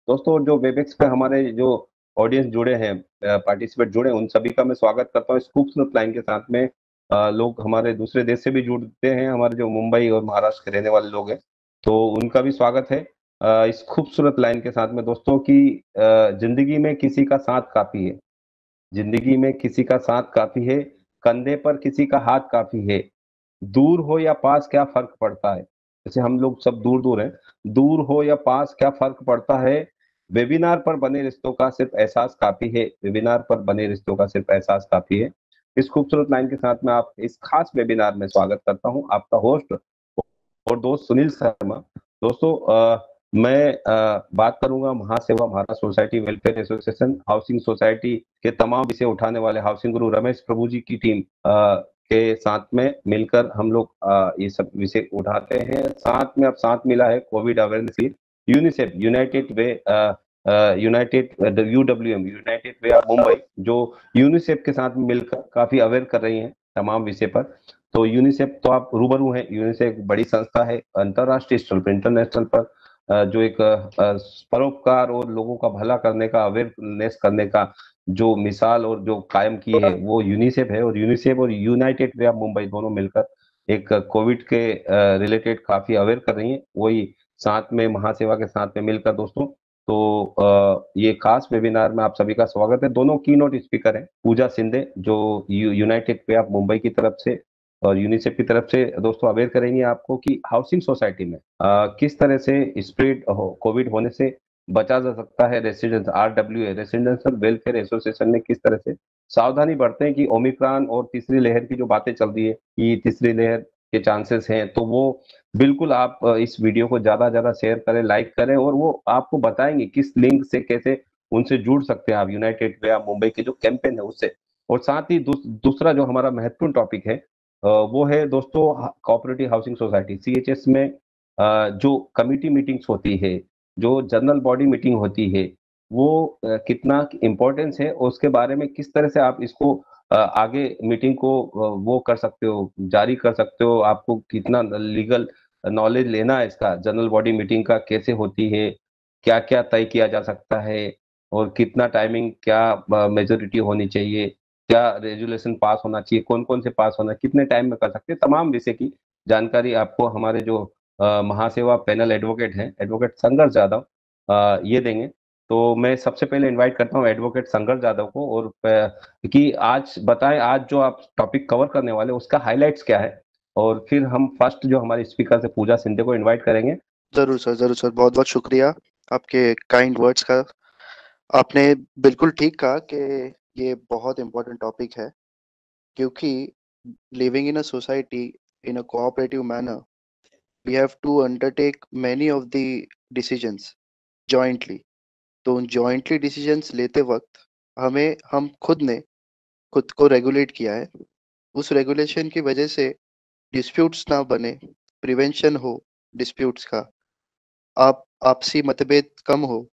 दोस्तों जो वेबएक्स पे हमारे जो ऑडियंस जुड़े हैं, पार्टिसिपेट जुड़े हैं, उन सभी का मैं स्वागत करता हूँ इस खूबसूरत लाइन के साथ में। लोग हमारे दूसरे देश से भी जुड़ते हैं, हमारे जो मुंबई और महाराष्ट्र के रहने वाले लोग हैं, तो उनका भी स्वागत है इस खूबसूरत लाइन के साथ में दोस्तों की। जिंदगी में किसी का साथ काफी है, जिंदगी में किसी का साथ काफी है, कंधे पर किसी का हाथ काफी है। दूर हो या पास क्या फर्क पड़ता है, जैसे हम लोग सब दूर दूर हैं, दूर हो या पास क्या फर्क पड़ता है। वेबिनार पर बने रिश्तों का सिर्फ एहसास काफी है, वेबिनार पर बने रिश्तों का सिर्फ एहसास काफी है। इस खूबसूरत लाइन के साथ में आप इस खास वेबिनार में स्वागत करता हूं, आपका होस्ट और दोस्त सुनील शर्मा। दोस्तों मैं बात करूंगा Mahaseva Maharashtra society welfare association housing society के तमाम विषय उठाने वाले हाउसिंग गुरु रमेश प्रभु जी की टीम के साथ में मिलकर हम लोग ये सब विषय उठाते हैं। साथ में अब साथ मिला है कोविड अवेयरनेस की UNICEF United Way United UWM United Way of Mumbai, जो यूनिसेफ के साथ मिलकर काफी अवेयर कर रही है तमाम विषय पर। तो यूनिसेफ तो आप रूबरू हैं, यूनिसेफ एक बड़ी संस्था है अंतरराष्ट्रीय स्तर पर, इंटरनेशनल पर जो एक परोपकार और लोगों का भला करने का, अवेयरनेस करने का जो मिसाल और जो कायम की है वो यूनिसेफ है। और यूनिसेफ और यूनाइटेड वे ऑफ मुंबई दोनों मिलकर एक कोविड के रिलेटेड काफी अवेयर कर रही है, वही साथ में महासेवा के साथ में मिलकर दोस्तों। तो ये खास वेबिनार में आप सभी का स्वागत है। दोनों की नोट स्पीकर हैं पूजा सिंधे जो यूनाइटेड वे ऑफ मुंबई की तरफ से और यूनिसेफ की तरफ से दोस्तों अवेयर करेंगे आपको कि हाउसिंग सोसाइटी में किस तरह से स्प्रेड कोविड होने से बचा जा सकता है। Residence RWA residential welfare association ने किस तरह से सावधानी बरते हैं कि ओमिक्रॉन और तीसरी लहर की जो बातें चल रही है कि तीसरी लहर के चांसेस हैं, तो वो बिल्कुल आप इस वीडियो को ज्यादा ज्यादा शेयर करें, लाइक करें, और वो आपको बताएंगे किस लिंक से कैसे उनसे जुड़ सकते हैं आप जो वे ऑफ मुंबई के जो कैंपेन है उससे। और साथ ही दूसरा जो हमारा महत्वपूर्ण टॉपिक है वो है दोस्तों कोऑपरेटिव हाउसिंग सोसाइटी CHS में जो कमिटी मीटिंग्स होती है, जो जनरल बॉडी मीटिंग होती है, वो कितना इम्पोर्टेंस है और उसके बारे में किस तरह से आप इसको आगे मीटिंग को वो कर सकते हो, जारी कर सकते हो। आपको कितना लीगल नॉलेज लेना है इसका, जनरल बॉडी मीटिंग का कैसे होती है, क्या क्या तय किया जा सकता है, और कितना टाइमिंग, क्या मेजोरिटी होनी चाहिए, क्या रेजुलेशन पास होना चाहिए, कौन कौन से पास होना है, कितने टाइम में कर सकते हैं, तमाम विषय की जानकारी आपको हमारे जो महासेवा पैनल एडवोकेट हैं, एडवोकेट संघर्ष यादव ये देंगे। तो मैं सबसे पहले इनवाइट करता हूँ एडवोकेट संघर्ष यादव को, और कि आज बताएं आज जो आप टॉपिक कवर करने वाले उसका हाइलाइट्स क्या है, और फिर हम फर्स्ट जो हमारे स्पीकर से पूजा सिंधे को इनवाइट करेंगे। जरूर सर, जरूर सर, बहुत बहुत शुक्रिया आपके काइंड वर्ड्स का। आपने बिल्कुल ठीक कहा कि ये बहुत इम्पोर्टेंट टॉपिक है, क्योंकि living in a society in a cooperative manner, we have to undertake many of the decisions jointly. तो उन जॉइंटली डिसीजंस लेते वक्त हम खुद ने खुद को रेगुलेट किया है। उस रेगुलेशन की वजह से डिस्प्यूट्स ना बने, प्रिवेंशन हो डिस्प्यूट्स का, आप आपसी मतभेद कम हो,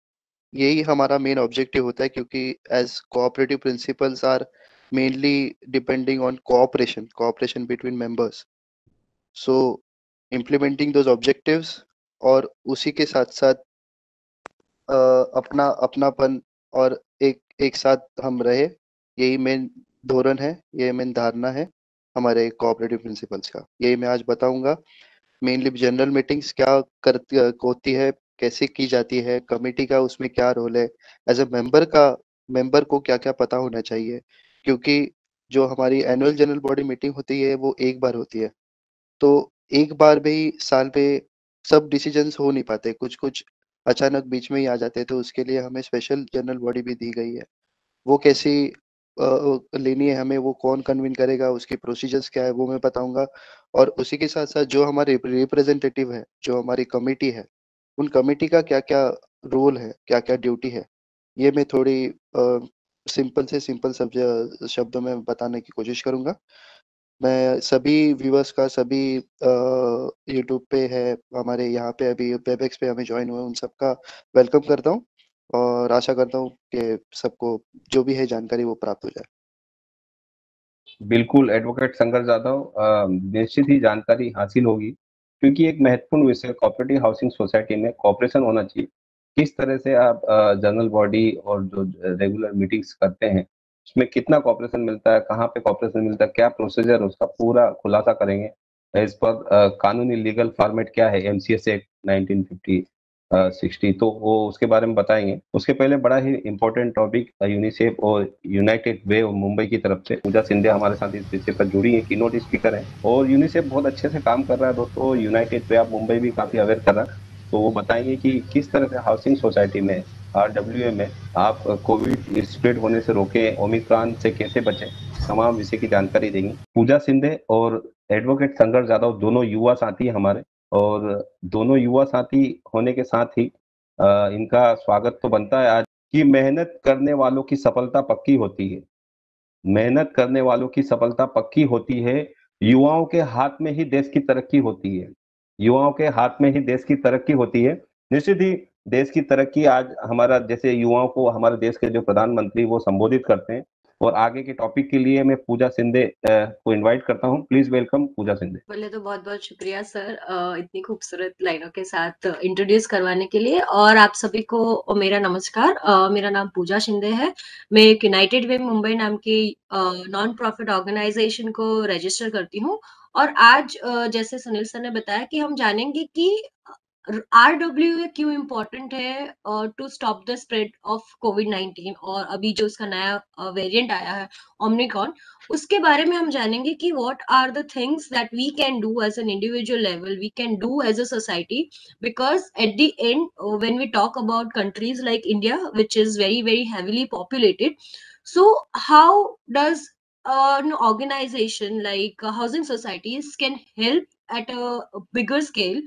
यही हमारा मेन ऑब्जेक्टिव होता है। क्योंकि as cooperative principles are mainly depending on cooperation between members, so implementing those objectives, और उसी के साथ साथ अपना अपनापन और एक एक साथ हम रहे, यही मेन धोरण है, ये मेन धारणा है हमारे कोऑपरेटिव प्रिंसिपल्स का। यही मैं आज बताऊंगा। मेनली जनरल मीटिंग्स क्या करती होती है, कैसे की जाती है, कमेटी का उसमें क्या रोल है, एज अ मेंबर को क्या क्या पता होना चाहिए। क्योंकि जो हमारी एनुअल जनरल बॉडी मीटिंग होती है वो एक बार होती है, तो एक बार में ही साल पे सब डिसीजंस हो नहीं पाते, कुछ कुछ अचानक बीच में ही आ जाते हैं। तो उसके लिए हमें स्पेशल जनरल बॉडी भी दी गई है। वो कैसी लेनी है हमें, वो कौन कन्वीन करेगा, उसकी प्रोसीजर्स क्या है, वो मैं बताऊंगा। और उसी के साथ साथ जो हमारे रिप्रेजेंटेटिव है, जो हमारी कमेटी है, उन कमेटी का क्या क्या रोल है, क्या क्या ड्यूटी है, ये मैं थोड़ी सिंपल से सिंपल शब्दों में बताने की कोशिश करूंगा। मैं सभी व्यूअर्स का, सभी यूट्यूब पे है, हमारे यहाँ पे अभी वेबएक्स पे हमें ज्वाइन हुए, उन सबका वेलकम करता हूँ, और आशा करता हूँ कि सबको जो भी है जानकारी वो प्राप्त हो जाए। बिल्कुल एडवोकेट संघर्ष यादव, निश्चित ही जानकारी हासिल होगी, क्योंकि एक महत्वपूर्ण विषय कोऑपरेटिव हाउसिंग सोसाइटी में कॉपरेशन होना चाहिए। किस तरह से आप जनरल बॉडी और जो रेगुलर मीटिंग्स करते हैं, उसमें कितना कॉपरेशन मिलता है, कहाँ पे कॉपरेशन मिलता है, क्या प्रोसीजर, उसका पूरा खुलासा करेंगे। एज पर कानूनी लीगल फॉर्मेट क्या है, एमसीएस एक्ट 1950 60, तो वो उसके बारे में बताएंगे। उसके पहले बड़ा ही इंपॉर्टेंट टॉपिक, यूनिसेफ और यूनाइटेड वे मुंबई की तरफ से पूजा सिंधे हमारे साथ इस विषय पर जुड़ी है, कीनोट स्पीकर है। और यूनिसेफ बहुत अच्छे से काम कर रहा है दोस्तों, यूनाइटेड वे ऑफ मुंबई भी काफी अवेयर कर रहा है। तो वो बताएंगे कि किस तरह से हाउसिंग सोसाइटी में, आरडब्ल्यूए में, आप कोविड स्प्रेड होने से रोके, ओमिक्रॉन से कैसे बचें, तमाम विषय की जानकारी देंगी। पूजा सिंधे और एडवोकेट संघर्ष यादव दोनों युवा साथी हैं हमारे, और दोनों युवा साथी होने के साथ ही इनका स्वागत तो बनता है आज। कि मेहनत करने वालों की सफलता पक्की होती है, मेहनत करने वालों की सफलता पक्की होती है, युवाओं के हाथ में ही देश की तरक्की होती है, युवाओं के हाथ में ही देश की तरक्की होती है। निश्चित ही देश की तरक्की आज हमारा, जैसे युवाओं को हमारे देश के जो प्रधानमंत्री वो संबोधित करते हैं। और आगे के टॉपिक के लिए मैं पूजा सिंधे को इनवाइट करता हूं। प्लीज वेलकम पूजा सिंधे। पहले तो बहुत बहुत शुक्रिया सर, इतनी खूबसूरत लाइनों के साथ इंट्रोड्यूस करवाने के लिए। और आप सभी को मेरा नमस्कार। मेरा नाम पूजा शिंदे है। मैं एक यूनाइटेड वे मुंबई नाम की नॉन प्रॉफिट ऑर्गेनाइजेशन को रजिस्टर करती हूँ। और आज जैसे सुनील सर ने बताया कि हम जानेंगे कि आरडब्ल्यू क्यों इम्पोर्टेंट है to stop the spread of कोविड-19, और अभी जो उसका नया वेरिएंट आया है ओमिक्रॉन, उसके बारे में हम जानेंगे कि what are the things that we can do as an individual level, we can do as a society, because at the end when we talk about countries like India which is very very heavily populated, so how does an organization like housing societies can help at a bigger scale.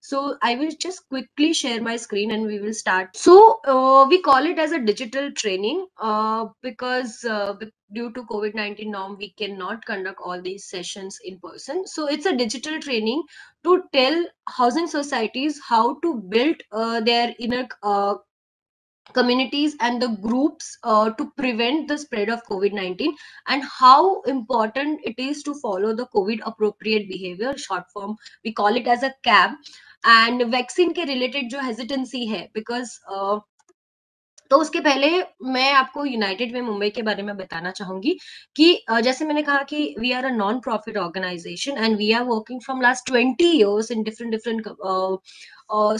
So I will just quickly share my screen and we will start. So we call it as a digital training because due to COVID-19 norm, we cannot conduct all these sessions in person. So it's a digital training to tell housing societies how to build their inner communities and the groups to prevent the spread of COVID-19, and how important it is to follow the COVID appropriate behavior, short form we call it as a CAB. And vaccine के related जो hesitancy है, because तो उसके पहले मैं आपको United वे मुंबई के बारे में बताना चाहूंगी कि जैसे मैंने कहा कि we are a non profit organisation and we are working from last 20 years in different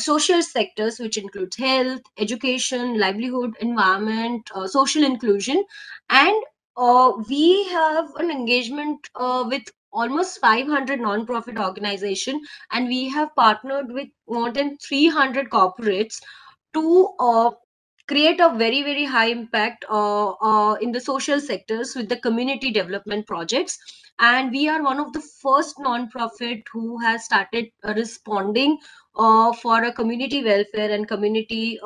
social sectors, which includes health, education, livelihood, environment, social inclusion. And we have an engagement with almost 500 non-profit organization, and we have partnered with more than 300 corporates to create a very very high impact in the social sectors with the community development projects. And we are one of the first non-profit who has started responding for a community welfare and communities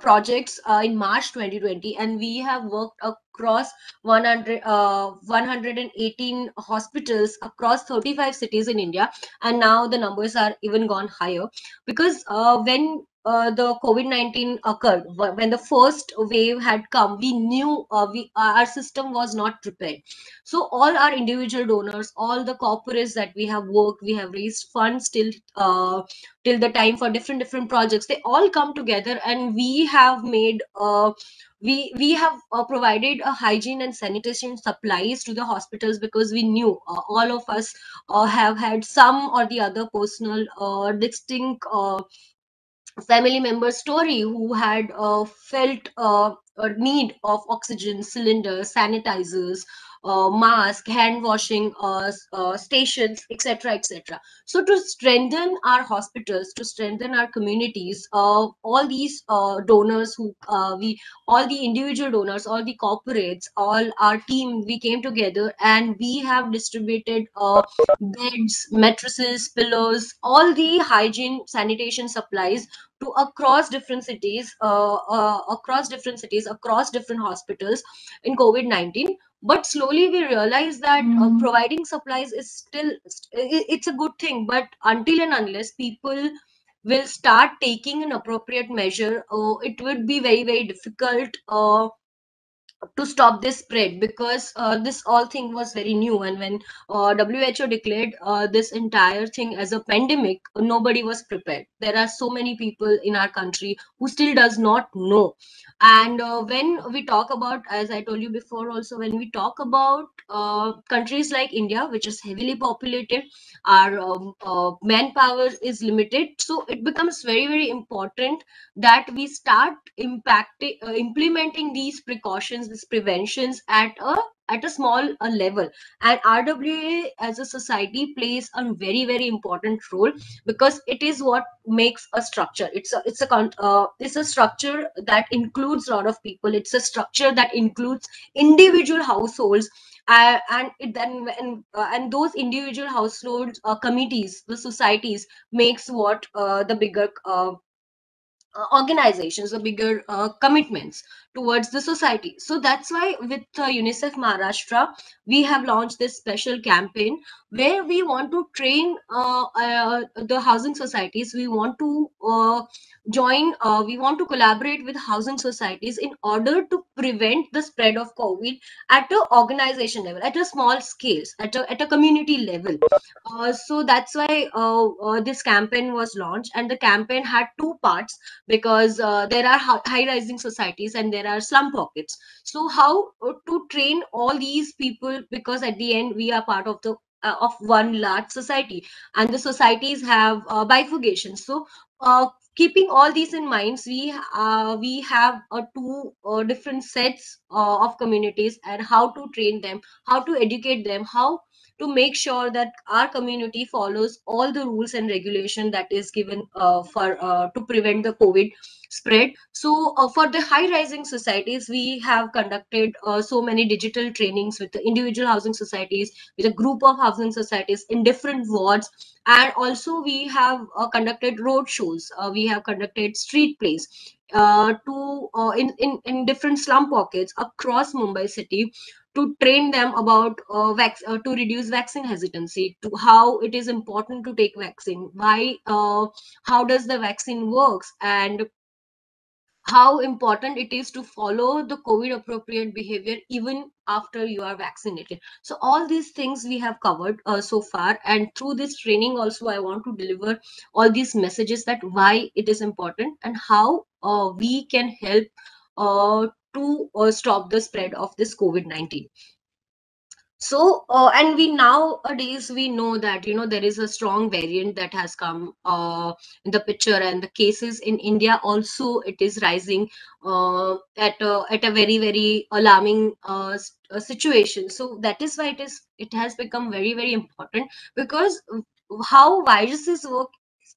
projects in March 2020, and we have worked across 118 hospitals across 35 cities in India, and now the numbers are even gone higher because when the COVID-19 occurred, when the first wave had come, we knew our system was not prepared. So all our individual donors, all the corporates that we have worked, we have raised funds till the time for different projects, they all come together, and we have made we have provided a hygiene and sanitation supplies to the hospitals, because we knew all of us have had some or the other personal distinct family member story who had felt a need of oxygen cylinders, sanitizers, mask, hand washing stations, etc., etc. So to strengthen our hospitals, to strengthen our communities, all these donors who we all the individual donors, all the corporates, all our team, we came together and we have distributed beds, mattresses, pillows, all the hygiene sanitation supplies to across different cities, across different hospitals in COVID-19. But slowly we realize that providing supplies is still it's a good thing, but until and unless people will start taking an appropriate measure, it would be very very difficult to stop this spread, because this all thing was very new, and when WHO declared this entire thing as a pandemic, nobody was prepared. There are so many people in our country who still does not know. And when we talk about, as I told you before also, when we talk about countries like India, which is heavily populated, our manpower is limited, so it becomes very very important that we start implementing these precautions, these preventions at a small level. And RWA as a society plays a very very important role, because it is what makes a structure. It's a structure that includes a lot of people. It's a structure that includes individual households, and those individual households, committees, the societies makes what the bigger organizations, the bigger commitments towards the society. So that's why with UNICEF Maharashtra, we have launched this special campaign where we want to train the housing societies. We want to we want to collaborate with housing societies in order to prevent the spread of COVID at a organization level, at a small scales, at a community level. So that's why this campaign was launched, and the campaign had two parts, because there are high rising societies and there are slum pockets. So how to train all these people, because at the end we are part of the of one large society, and the societies have bifurcation. So keeping all these in mind, we have two different sets of communities, and how to train them, how to educate them, how to make sure that our community follows all the rules and regulation that is given for to prevent the COVID spread. So for the high rising societies, we have conducted so many digital trainings with the individual housing societies, with a group of housing societies in different wards. And also we have conducted road shows, we have conducted street plays in different slum pockets across Mumbai city, to train them about to reduce vaccine hesitancy, to how it is important to take vaccine, why how does the vaccine works, and how important it is to follow the COVID appropriate behavior even after you are vaccinated. So all these things we have covered so far, and through this training also I want to deliver all these messages, that why it is important and how we can help to stop the spread of this COVID-19. So and we nowadays we know that there is a strong variant that has come in the picture, and the cases in India also, it is rising at a very very alarming situation. So that is why it has become very very important, because how viruses work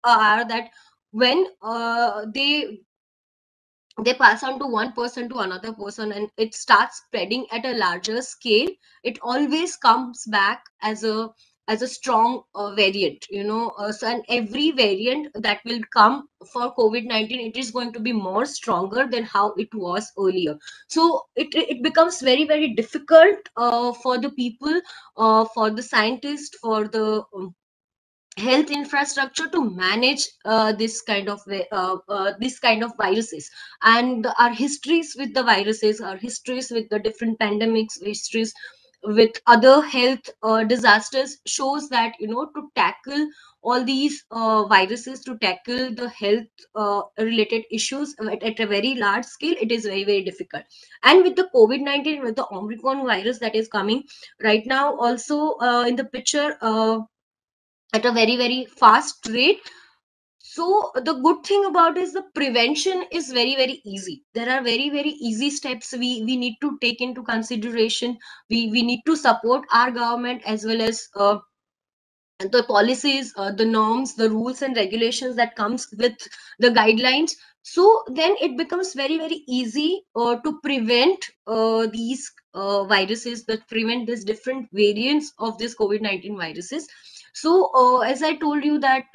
are that when they pass on to one person to another person, and it starts spreading at a larger scale, it always comes back as a strong variant, so, and every variant that will come for COVID-19, it is going to be more stronger than how it was earlier. So it becomes very very difficult for the people, for the scientists, for the health infrastructure to manage this kind of viruses. And our histories with the viruses, our histories with the different pandemics, histories with other health disasters shows that to tackle all these viruses, to tackle the health related issues at a very large scale, it is very very difficult. And with the COVID-19, with the Omicron virus that is coming right now also in the picture, at a very very fast rate. So the good thing about is the prevention is very very easy. There are very very easy steps we need to take into consideration. We need to support our government, as well as the policies, the norms, the rules and regulations that comes with the guidelines. So then it becomes very very easy to prevent these viruses, that prevent these different variants of this COVID-19 viruses. So as I told you that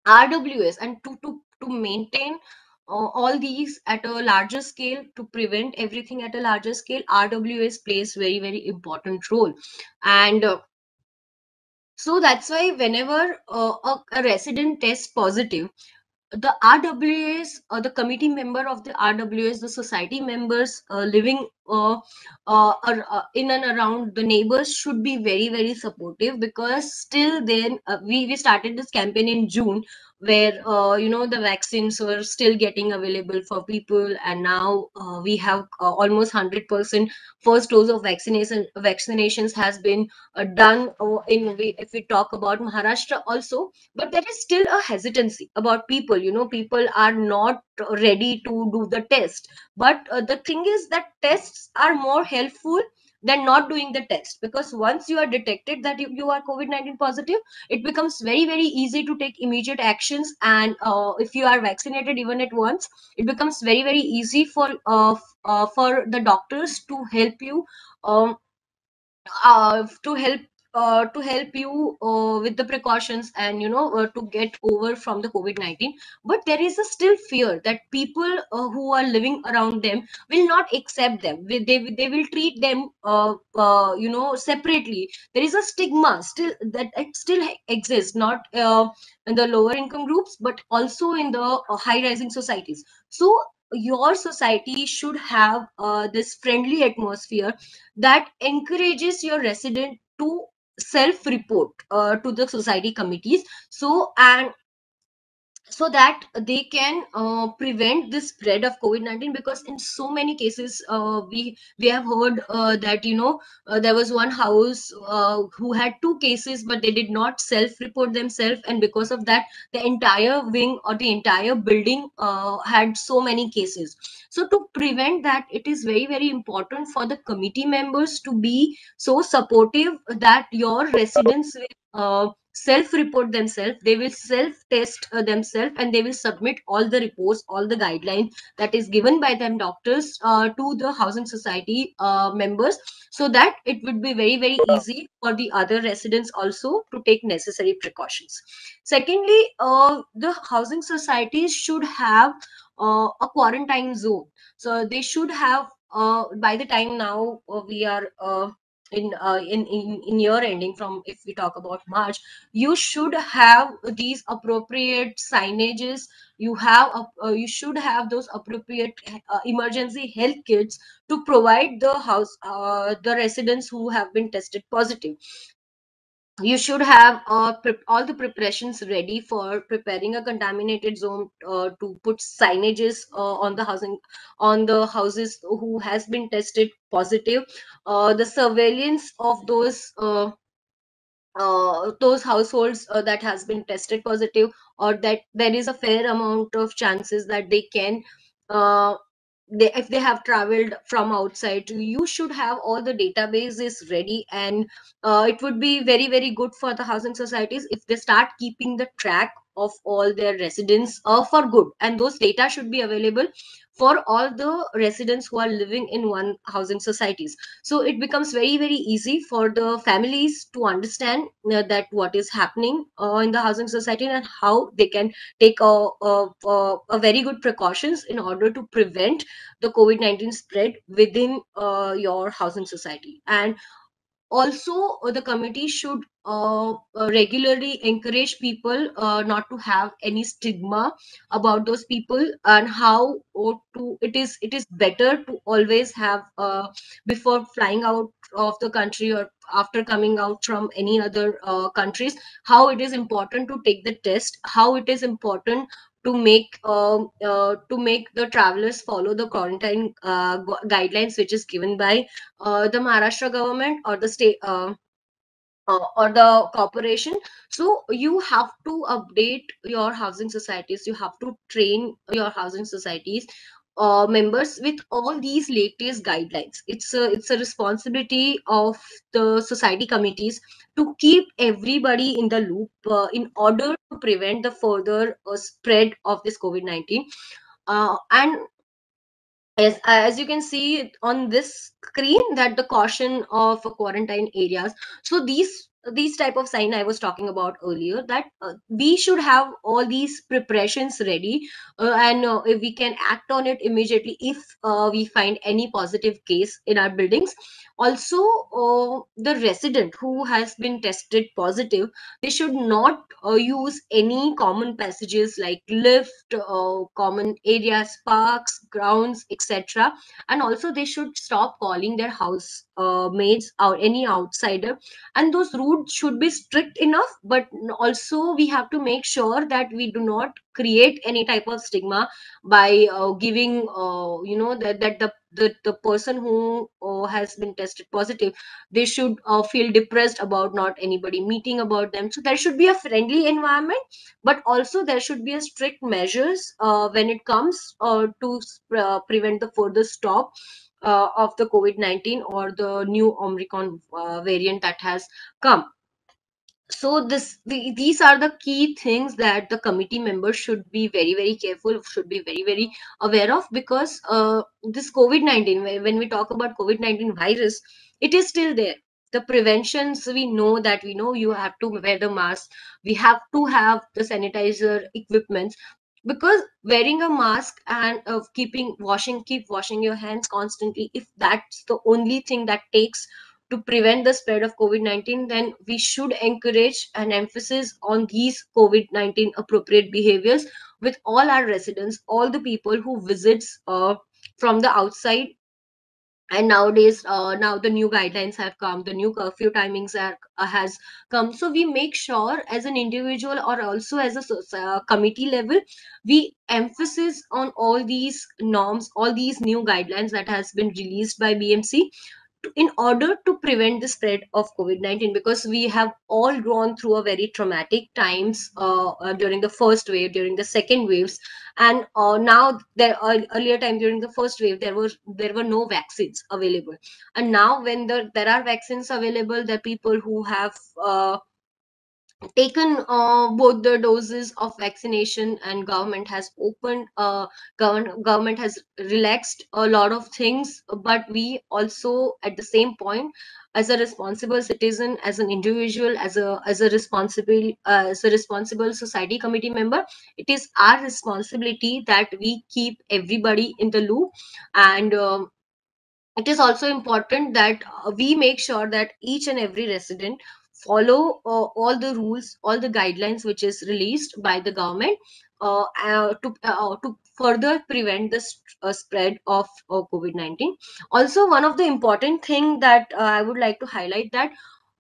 RWS, and to maintain all these at a larger scale, to prevent everything at a larger scale, RWS plays very very important role. And so that's why whenever a resident tests positive, the RWAs, the committee member of the RWAs, the society members living in and around the neighbors should be very, very supportive, because still then we started this campaign in June, where the vaccines were still getting available for people, and now we have almost 100% first dose of vaccinations has been done if we talk about Maharashtra also. But there is still a hesitancy about people. People are not ready to do the test. But the thing is that tests are more helpful than not doing the test, because once you are detected that you are COVID-19 positive, it becomes very, very easy to take immediate actions. And if you are vaccinated even at once, it becomes very, very easy for the doctors to help you, um, to help you with the precautions, and to get over from the COVID-19. But there is a still fear that people who are living around them will not accept them. They will treat them separately. There is a stigma still that it still exists, not in the lower income groups, but also in the high rising societies. So your society should have this friendly atmosphere that encourages your resident to self report to the society committees, so that they can prevent the spread of COVID-19. Because in so many cases we have heard that there was one house who had two cases, but they did not self report themselves, and because of that the entire wing or the entire building had so many cases. So to prevent that, it is very, very important for the committee members to be so supportive that your residents will self report themselves. They will self test themselves, and they will submit all the reports, all the guidelines that is given by them doctors to the housing society members, so that it would be very, very easy for the other residents also to take necessary precautions. Secondly, the housing societies should have a quarantine zone. So they should have, by the time now we are in year ending, from if we talk about March, you should have these appropriate signages. You should have those appropriate emergency health kits to provide the residents who have been tested positive. You should have all the preparations ready for preparing a contaminated zone, to put signages on the houses who has been tested positive. The surveillance of those households that has been tested positive, or that there is a fair amount of chances that they can uh, if they have traveled from outside, you should have all the databases ready. And it would be very, very good for the housing societies if they start keeping the track of all their residents for good, and those data should be available for all the residents who are living in one housing societies. So it becomes very, very easy for the families to understand that what is happening in the housing society, and how they can take a very good precautions in order to prevent the COVID-19 spread within your housing society. And also the committee should regularly encourage people not to have any stigma about those people, and how it is better to always have before flying out of the country, or after coming out from any other countries, how it is important to take the test, how it is important to make the travelers follow the quarantine guidelines which is given by the Maharashtra government, or the state or the corporation. So you have to update your housing societies. You have to train your housing societies members with all these latest guidelines. It's a responsibility of the society committees to keep everybody in the loop in order to prevent the further spread of this COVID-19. And as you can see on this screen, that the caution of quarantine areas. So these these type of sign I was talking about earlier, that we should have all these preparations ready, and if we can act on it immediately if we find any positive case in our buildings. Also, the resident who has been tested positive, they should not use any common passages like lift, common areas, parks, grounds, etc. And also they should stop calling their house maids or any outsider. And those rules should be strict enough, but also we have to make sure that we do not create any type of stigma by giving the person who has been tested positive, they should feel depressed about not anybody meeting about them. So there should be a friendly environment, but also there should be a strict measures when it comes prevent the further stop of the COVID-19 or the new Omicron variant that has come. So these are the key things that the committee members should be very, very careful, should be very, very aware of, because this COVID-19, when we talk about COVID-19 virus, it is still there. The preventions, we know you have to wear the mask, we have to have the sanitizer equipments, because wearing a mask and keep washing your hands constantly, if that's the only thing that takes to prevent the spread of COVID-19, then we should encourage an emphasis on these COVID-19 appropriate behaviors with all our residents, all the people who visits from the outside. And nowadays, now the new guidelines have come, the new curfew timings has come. So we make sure as an individual or also as a committee level, we emphasis on all these norms, all these new guidelines that has been released by BMC in order to prevent the spread of COVID-19, because we have all gone through a very traumatic times during the first wave, during the second waves, and now earlier time during the first wave there were no vaccines available, and now when there are vaccines available, the people who have taken both the doses of vaccination, and government has opened government has relaxed a lot of things. But we also at the same point, as a responsible citizen, as an individual, as a responsible society committee member, it is our responsibility that we keep everybody in the loop. And it is also important that we make sure that each and every resident follow all the rules, all the guidelines which is released by the government to further prevent the spread of COVID-19. Also, one of the important thing that I would like to highlight, that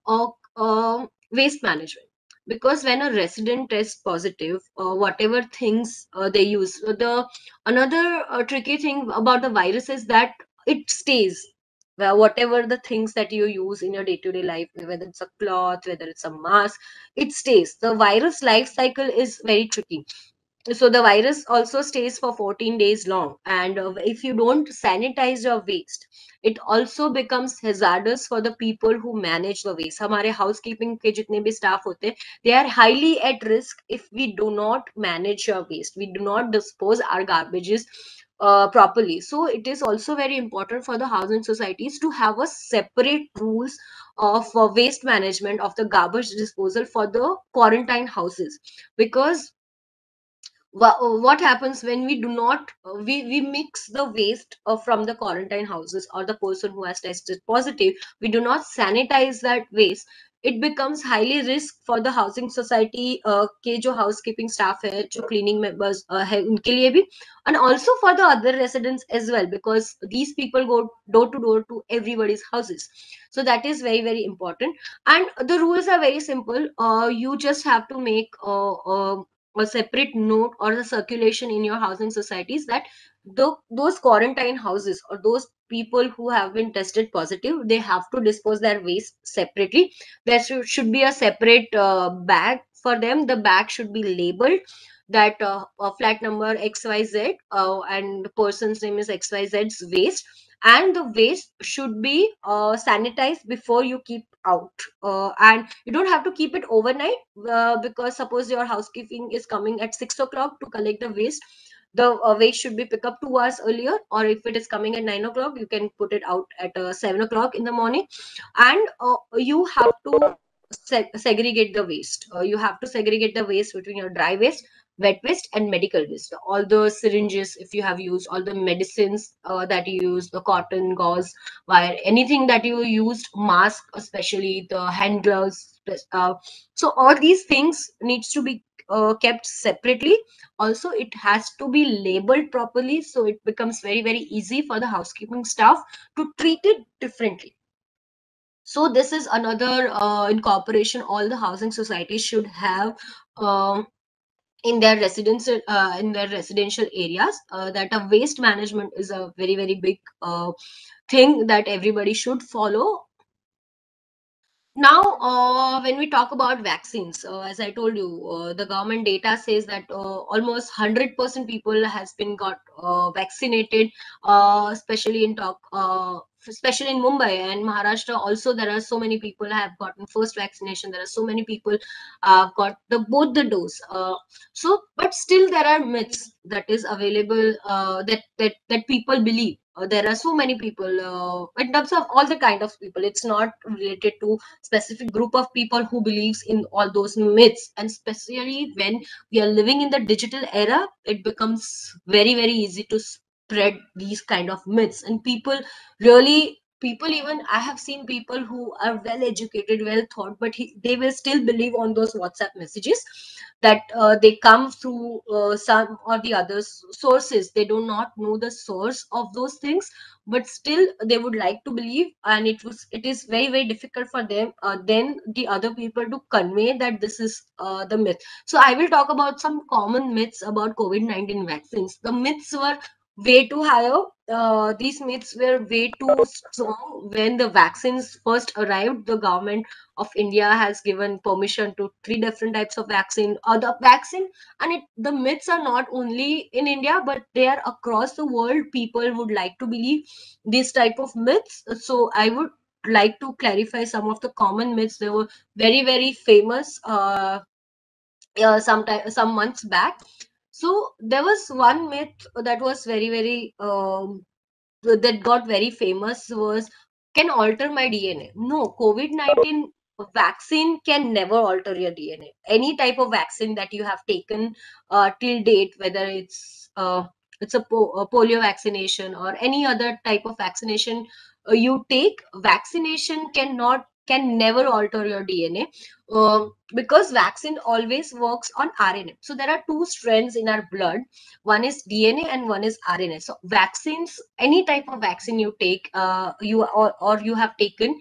uh, waste management, because when a resident tests positive, whatever things they use, the another tricky thing about the virus is that it stays. Well, whatever the things that you use in your day-to-day life, whether it's a cloth, whether it's a mask, it stays. The virus life cycle is very tricky. So the virus also stays for 14 days long, and if you don't sanitize your waste, it also becomes hazardous for the people who manage the waste. हमारे housekeeping के जितने भी staff होते हैं, they are highly at risk if we do not manage your waste, we do not dispose our garbages properly. So it is also very important for the housing societies to have a separate rules of waste management, of the garbage disposal for the quarantine houses. Because what happens when we do not we mix the waste from the quarantine houses, or the person who has tested positive, we do not sanitize that waste, it becomes highly risk for the housing society के जो housekeeping staff है, जो cleaning members है उनके लिए भी, and also for the other residents as well, because these people go door to door to everybody's houses. So that is very, very important. And the rules are very simple. You just have to make a separate note or the circulation in your housing societies that those quarantine houses or those people who have been tested positive, they have to dispose their waste separately. There should be a separate bag for them. The bag should be labeled that flat number XYZ, and the person's name is XYZ's waste, and the waste should be sanitized before you keep out. And you don't have to keep it overnight, because suppose your housekeeping is coming at 6 o'clock to collect the waste, the waste should be picked up 2 hours earlier, or if it is coming at 9 o'clock, you can put it out at 7 o'clock in the morning. And you have to segregate the waste. You have to segregate the waste between your dry waste, wet waste, and medical waste. All the syringes, if you have used, all the medicines that you use, the cotton, gauze, wire, anything that you used, mask, especially the hand gloves. So all these things needs to be kept separately. Also, it has to be labeled properly, so it becomes very, very easy for the housekeeping staff to treat it differently. So this is another incorporation all the housing societies should have um, in their residential areas, that a waste management is a very, very big thing that everybody should follow. Now, when we talk about vaccines, as I told you, the government data says that almost 100% people has been got vaccinated, especially in especially in Mumbai and Maharashtra. Also, there are so many people have gotten first vaccination. There are so many people got both the dose. But still there are myths that is available, that people believe. There are so many people in terms of all the kind of people. It's not related to specific group of people who believes in all those myths, and especially when we are living in the digital era, it becomes very, very easy to spread these kind of myths. And people, even I have seen people who are well educated, well thought, but they will still believe on those WhatsApp messages that they come through some or the other sources. They do not know the source of those things, but still they would like to believe, and it is very, very difficult for them then the other people to convey that this is the myth. So I will talk about some common myths about COVID-19 vaccines. The myths were way too higher. These myths were way too strong. When the vaccines first arrived, the government of India has given permission to 3 different types of vaccine. The vaccine, and the myths are not only in India, but they are across the world. People would like to believe these type of myths. So I would like to clarify some of the common myths. They were very, very famous some months back. So there was one myth that was very, very that got very famous was, can alter my DNA. No, COVID-19 vaccine can never alter your DNA. Any type of vaccine that you have taken till date, whether it's a polio vaccination or any other type of vaccination you take, vaccination can never alter your DNA, because vaccine always works on RNA. So there are two strands in our blood. One is DNA and one is RNA. So vaccines, any type of vaccine you take, or you have taken,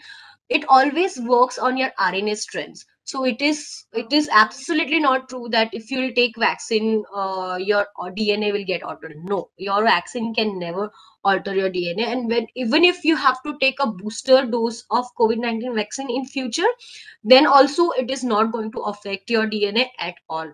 it always works on your RNA strands. So it is absolutely not true that if you will take vaccine, your DNA will get altered. No, your vaccine can never alter your DNA. And when, even if you have to take a booster dose of COVID-19 vaccine in future, then also it is not going to affect your DNA at all.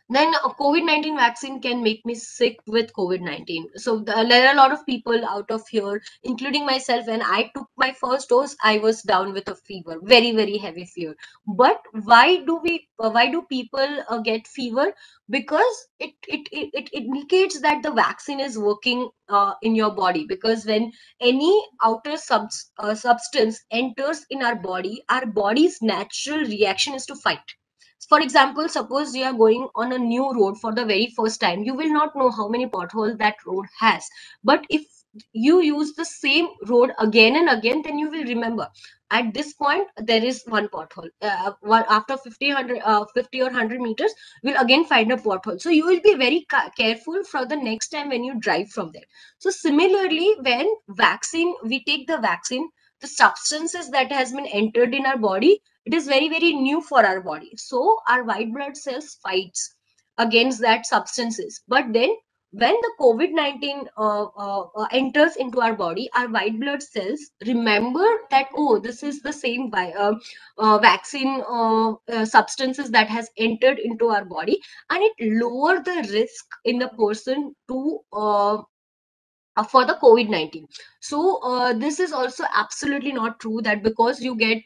Then a COVID-19 vaccine can make me sick with COVID-19. So there are a lot of people out of here, including myself. When I took my first dose, I was down with a fever, very, very heavy fever. But why do people get fever? Because it indicates that the vaccine is working in your body. Because when any outer substance enters in our body's natural reaction is to fight. For example, suppose you are going on a new road for the very first time, you will not know how many potholes that road has. But if you use the same road again and again, then you will remember at this point there is one pothole. After 50 or 100 meters, we'll again find a pothole. So you will be very careful for the next time when you drive from there. So similarly, when we take the vaccine, the substances that has been entered in our body, it is very, very new for our body. So our white blood cells fights against that substances. But then when the COVID-19 enters into our body, our white blood cells remember that, oh, this is the same vaccine substances that has entered into our body, and it lower the risk in the person to for the COVID-19. So this is also absolutely not true that because you get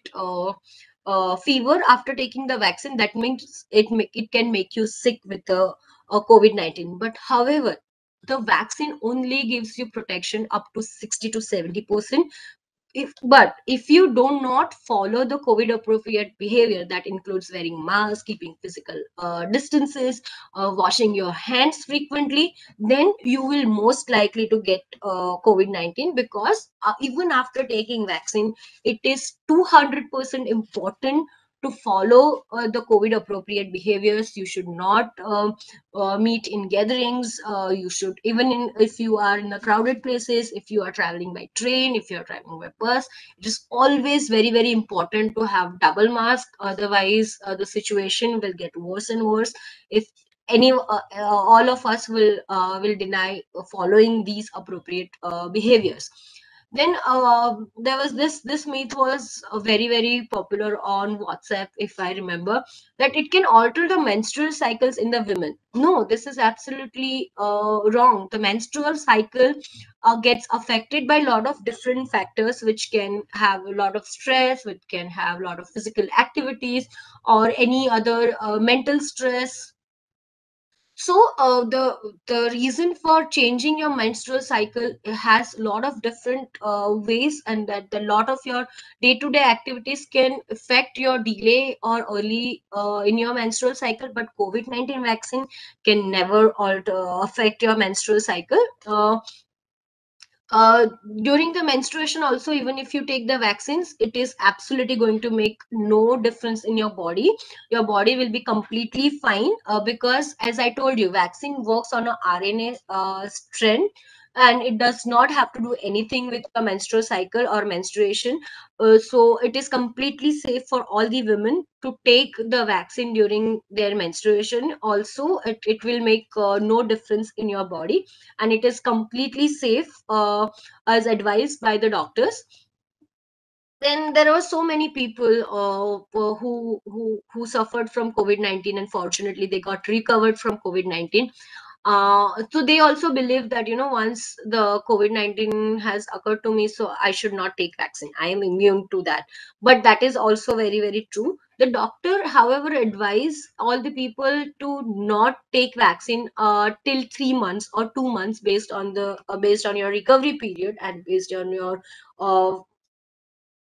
fever after taking the vaccine, that means it can make you sick with the COVID-19. But however, the vaccine only gives you protection up to 60 to 70%. if you do not follow the COVID appropriate behavior, that includes wearing masks, keeping physical distances, washing your hands frequently, then you will most likely to get COVID-19, because even after taking vaccine, it is 200% important to follow the COVID appropriate behaviors. You should not meet in gatherings. You should, even in, if you are in the crowded places, if you are traveling by train, if you are traveling by bus, it is always very very important to have double mask. Otherwise the situation will get worse and worse if all of us will deny following these appropriate behaviors. Then there was this myth was very very popular on WhatsApp, if I remember, that it can alter the menstrual cycles in the women. No, this is absolutely wrong. The menstrual cycle gets affected by a lot of different factors, which can have a lot of stress, which can have a lot of physical activities, or any other mental stress. So the reason for changing your menstrual cycle has a lot of different ways, and that a lot of your day-to-day activities can affect your delay or early in your menstrual cycle. But COVID-19 vaccine can never alter affect your menstrual cycle. uh, During the menstruation also, even if you take the vaccines, it is absolutely going to make no difference in your body. Your body will be completely fine, because as I told you, vaccine works on a RNA strand, and it does not have to do anything with the menstrual cycle or menstruation. So it is completely safe for all the women to take the vaccine during their menstruation. Also it will make no difference in your body, and it is completely safe as advised by the doctors. Then there were so many people who suffered from COVID-19, and fortunately they got recovered from COVID-19. So they also believe that, once the COVID-19 has occurred to me, so I should not take vaccine, I am immune to that. But that is also very very true. The doctor however advise all the people to not take vaccine till 3 months or 2 months, based on your recovery period and based on your uh,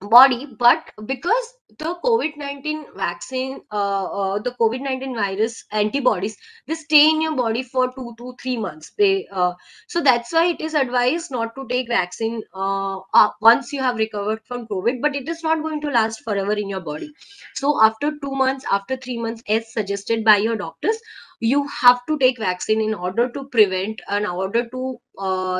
body. But because the COVID-19 vaccine, the COVID-19 virus antibodies, they stay in your body for 2 to 3 months. So that's why it is advised not to take vaccine once you have recovered from COVID, but it is not going to last forever in your body. So after 2 months, after 3 months, as suggested by your doctors, you have to take vaccine in order to prevent, in order to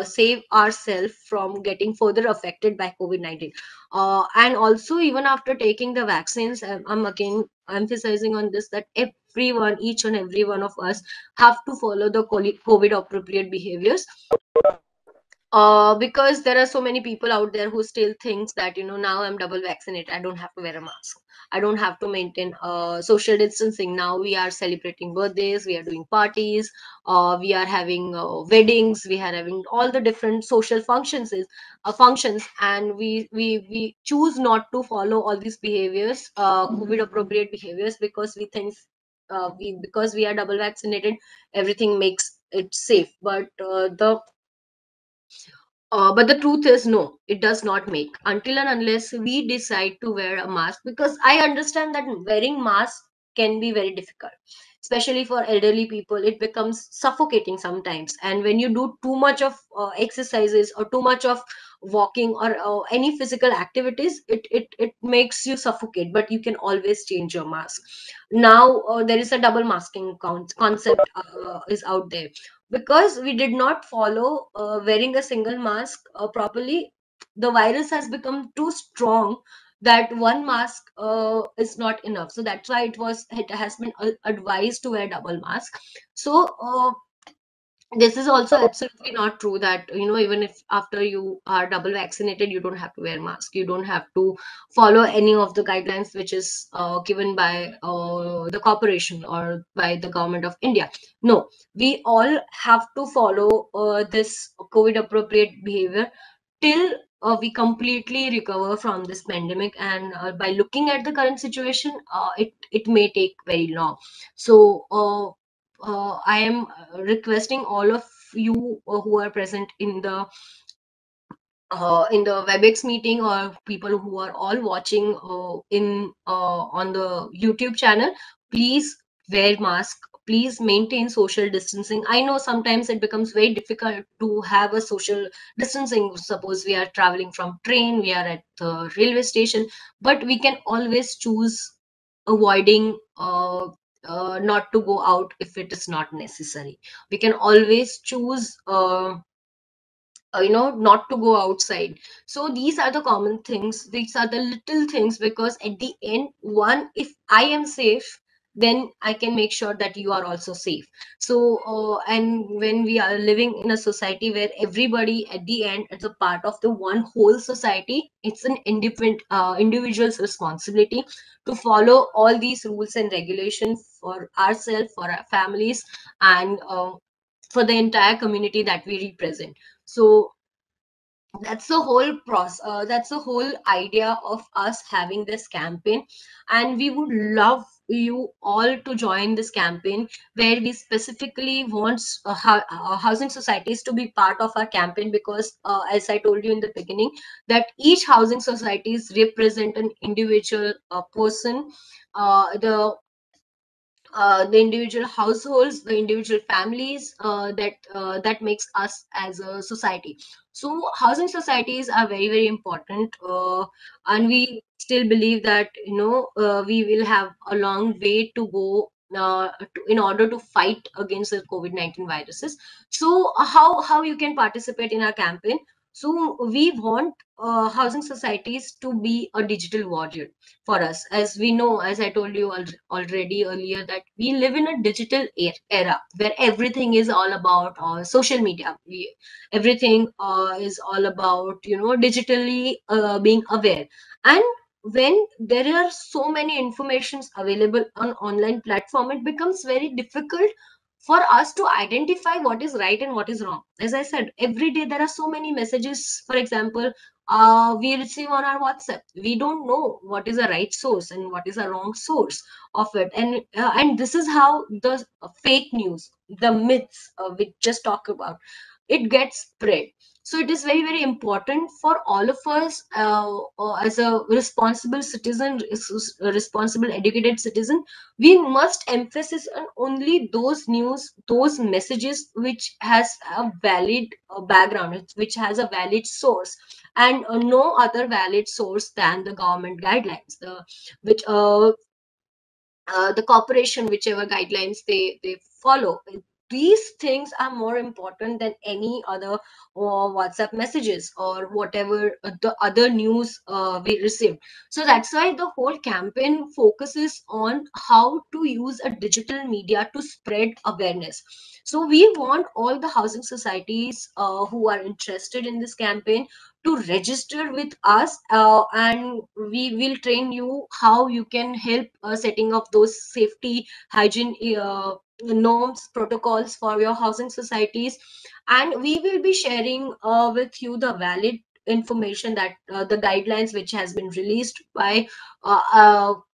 save ourselves from getting further affected by COVID-19. And also, even after taking the vaccines, I'm again emphasizing on this, that everyone, each and every one of us, have to follow the COVID appropriate behaviors. Because there are so many people out there who still thinks that, now I'm double vaccinated, I don't have to wear a mask, I don't have to maintain social distancing. Now we are celebrating birthdays, we are doing parties, we are having weddings, we are having all the different social functions, and we choose not to follow all these behaviors, COVID appropriate behaviors, because we think because we are double vaccinated, everything makes it safe. But the truth is, no, it does not make, until and unless we decide to wear a mask. Because I understand that wearing mask can be very difficult, especially for elderly people. It becomes suffocating sometimes, and when you do too much of exercises or too much of walking or any physical activities, it makes you suffocate. But you can always change your mask. Now there is a double masking concept is out there, because we did not follow wearing a single mask properly. The virus has become too strong that one mask is not enough. So that's why it has been advised to wear double mask. So this is also absolutely not true that, even if after you are double vaccinated, you don't have to wear mask, you don't have to follow any of the guidelines which is given by the corporation or by the government of India. No, we all have to follow this COVID appropriate behavior till we completely recover from this pandemic. And by looking at the current situation, it may take very long. So I am requesting all of you who are present in the in the WebEx meeting, or people who are all watching in on the YouTube channel, please wear mask. Please maintain social distancing. I know sometimes it becomes very difficult to have a social distancing. Suppose we are traveling from train, we are at the railway station, but we can always choose avoiding not to go out if it is not necessary. We can always choose not to go outside. So these are the common things, these are the little things, because at the end, one, if I am safe, then I can make sure that you are also safe. So and when we are living in a society where everybody at the end is a part of the one whole society, it's an independent individual's responsibility to follow all these rules and regulations for ourselves, for our families, and for the entire community that we represent. So that's the whole process, that's the whole idea of us having this campaign. And we would love you all to join this campaign, where we specifically want housing societies to be part of our campaign, because as I told you in the beginning, that each housing societies represent an individual person, the individual households, the individual families, that makes us as a society. So housing societies are very, very important, and we still believe that we will have a long way to go in order to fight against the COVID-19 viruses. So how you can participate in our campaign? So we want housing societies to be a digital warrior for us. As we know, as I told you already earlier, that we live in a digital era where everything is all about social media. Everything is all about digitally being aware. And when there are so many informations available on online platform, it becomes very difficult for us to identify what is right and what is wrong. As I said, every day there are so many messages. For example, we receive on our WhatsApp. We don't know what is a right source and what is a wrong source of it, and this is how the fake news, the myths we just talk about, it gets spread. So it is very, very important for all of us, as a responsible citizen, a responsible educated citizen. We must emphasize on only those news, those messages which has a valid background, which has a valid source, and no other valid source than the government guidelines, which the corporation, whichever guidelines they follow. These things are more important than any other WhatsApp messages or whatever the other news we receive. So that's why the whole campaign focuses on how to use a digital media to spread awareness. So we want all the housing societies who are interested in this campaign to register with us, and we will train you how you can help setting up those safety hygiene norms, protocols for your housing societies. And we will be sharing with you the valid information, that the guidelines which has been released by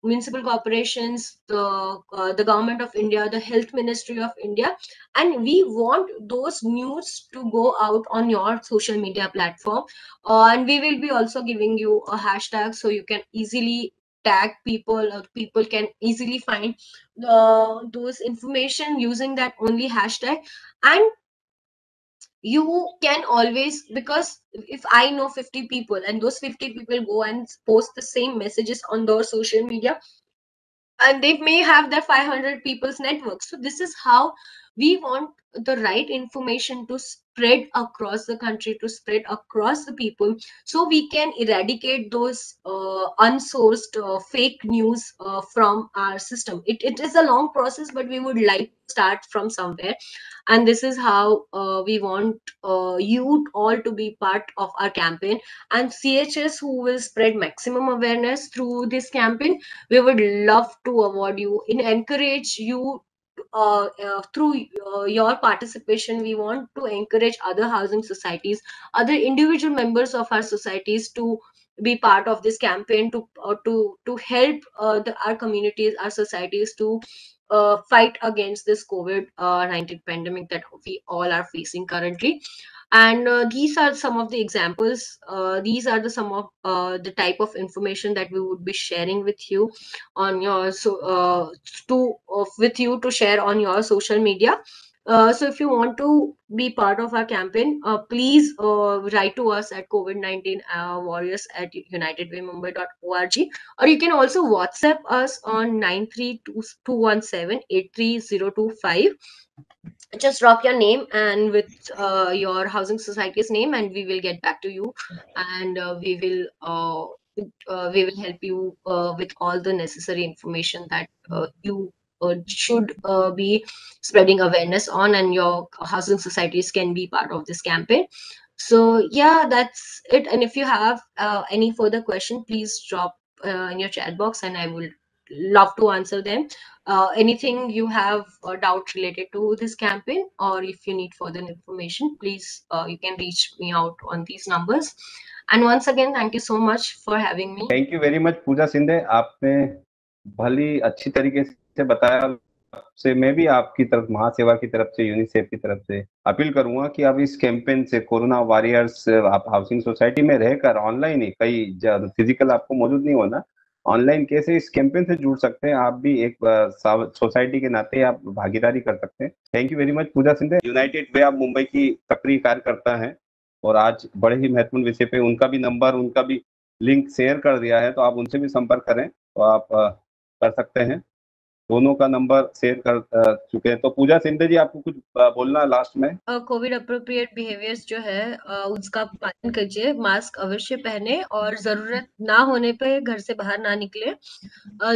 municipal corporations, the government of India, the health ministry of India. And we want those news to go out on your social media platform, and we will be also giving you a hashtag, so you can easily tag people, or people can easily find those information using that only hashtag. And you can always, because if I know 50 people and those 50 people go and post the same messages on their social media, and they may have their 500 people's network. So this is how we want the right information to spread across the country, to spread across the people, so we can eradicate those unsourced fake news from our system. It is a long process, but we would like to start from somewhere. And this is how we want you all to be part of our campaign. And CHS who will spread maximum awareness through this campaign, we would love to award you and encourage you through your participation. We want to encourage other housing societies, other individual members of our societies to be part of this campaign, to help our communities, our societies to fight against this COVID-19 pandemic that we all are facing currently. And these are some of the examples. These are the some of the type of information that we would be sharing with you on your with you to share on your social media. So if you want to be part of our campaign, please write to us at COVID-19 warriors at unitedwaymumbai.org, or you can also WhatsApp us on 93217 Just drop your name and with your housing society's name, and we will get back to you, and we will help you with all the necessary information that you should be spreading awareness on, and your housing societies can be part of this campaign. So yeah, that's it. And if you have any further question, please drop in your chat box, and I will love to answer them. Anything you have a doubt related to this campaign, or if you need further information, please you can reach me out on these numbers. And once again, thank you so much for having me. Thank you very much Pooja Sindhe, आपने भली अच्छी तरीके से बताया। से मैं भी आपकी तरफ, महासेवा की तरफ से, यूनिसेफ की तरफ से अपील करूंगा कि आप इस कैंपेन से, कोरोना वॉरियर्स, आप हाउसिंग सोसाइटी में रहकर ऑनलाइन ही, कई फिजिकल आपको मौजूद नहीं होना, ऑनलाइन कैसे इस कैंपेन से जुड़ सकते हैं। आप भी एक सोसाइटी के नाते आप भागीदारी कर सकते हैं। Thank you very much Pooja Sindhe. United Way of Mumbai की सक्रिय कार्यकर्ता है और आज बड़े ही महत्वपूर्ण विषय पे उनका भी नंबर, उनका भी लिंक शेयर कर दिया है, तो आप उनसे भी संपर्क करें तो आप कर सकते हैं। दोनों का नंबर शेयर कर चुके हैं। तो पूजा सिंधे जी, आपको कुछ बोलना लास्ट में? कोविड अप्रोप्रिएट बिहेवियर्स जो है उसका पालन कीजिए, मास्क अवश्य पहने और जरूरत ना होने पे घर से बाहर ना निकले।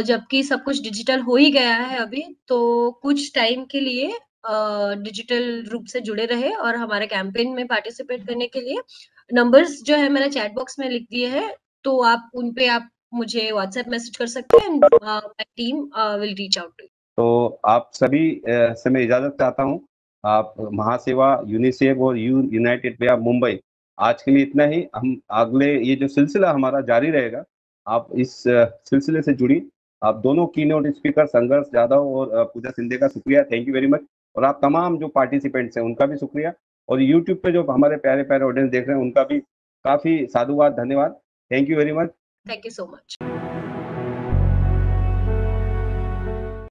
जबकि सब कुछ डिजिटल हो ही गया है अभी, तो कुछ टाइम के लिए डिजिटल रूप से जुड़े रहे, और हमारे कैंपेन में पार्टिसिपेट करने के लिए नंबर्स जो है मैंने चैट बॉक्स में लिख दिए हैं, तो आप उन पे आप मुझे व्हाट्सएप मैसेज कर सकते हैं, and my team will reach out to you. तो आप सभी से मैं इजाजत चाहता हूँ। आप महासेवा, यूनिसेफ और यूनाइटेड वे ऑफ मुंबई, आज के लिए इतना ही। हम अगले ये जो सिलसिला हमारा जारी रहेगा, आप इस सिलसिले से जुड़ी। आप दोनों कीनोट स्पीकर संघर्ष जाधव और पूजा सिंधे का शुक्रिया, थैंक यू वेरी मच। और आप तमाम जो पार्टिसिपेंट्स हैं उनका भी शुक्रिया, और यूट्यूब पे जो हमारे प्यारे प्यारे ऑडियंस देख रहे हैं उनका भी काफी साधुवाद, धन्यवाद। Thank you very much. Thank you so much.